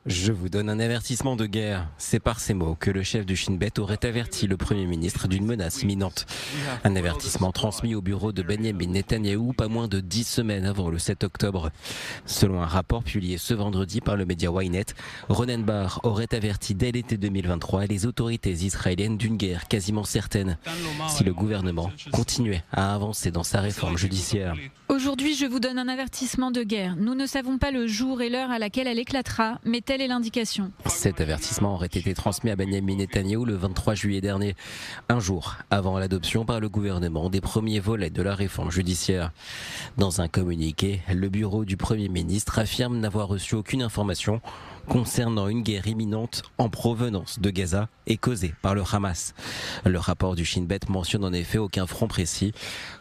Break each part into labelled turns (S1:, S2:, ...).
S1: Je vous donne un avertissement de guerre. C'est par ces mots que le chef du Shin Bet aurait averti le Premier ministre d'une menace imminente. Un avertissement transmis au bureau de Benjamin Netanyahou pas moins de 10 semaines avant le 7 octobre. Selon un rapport publié ce vendredi par le média Ynet, Ronen Bar aurait averti dès l'été 2023 les autorités israéliennes d'une guerre quasiment certaine si le gouvernement continuait à avancer dans sa réforme judiciaire.
S2: Aujourd'hui, je vous donne un avertissement de guerre. Nous ne savons pas le jour et l'heure à laquelle elle éclatera, mais telle est l'indication.
S1: Cet avertissement aurait été transmis à Benjamin Netanyahou le 23 juillet dernier, un jour avant l'adoption par le gouvernement des premiers volets de la réforme judiciaire. Dans un communiqué, le bureau du Premier ministre affirme n'avoir reçu aucune information concernant une guerre imminente en provenance de Gaza et causée par le Hamas. Le rapport du Shin Bet mentionne en effet aucun front précis.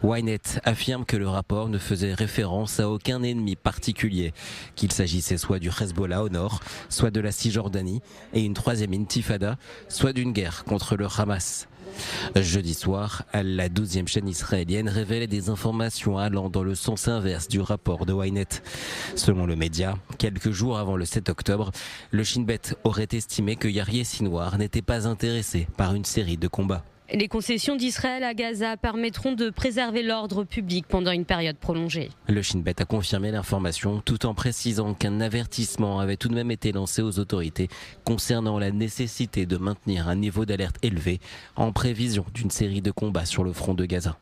S1: Ynet affirme que le rapport ne faisait référence à aucun ennemi particulier, qu'il s'agissait soit du Hezbollah au nord, soit de la Cisjordanie et une troisième intifada, soit d'une guerre contre le Hamas. Jeudi soir, la 12e chaîne israélienne révélait des informations allant dans le sens inverse du rapport de Ynet. Selon le média, quelques jours avant le 7 octobre, le Shin Bet aurait estimé que Yahya Sinwar n'était pas intéressé par une série de combats.
S3: Les concessions d'Israël à Gaza permettront de préserver l'ordre public pendant une période prolongée.
S1: Le Shin Bet a confirmé l'information tout en précisant qu'un avertissement avait tout de même été lancé aux autorités concernant la nécessité de maintenir un niveau d'alerte élevé en prévision d'une série de combats sur le front de Gaza.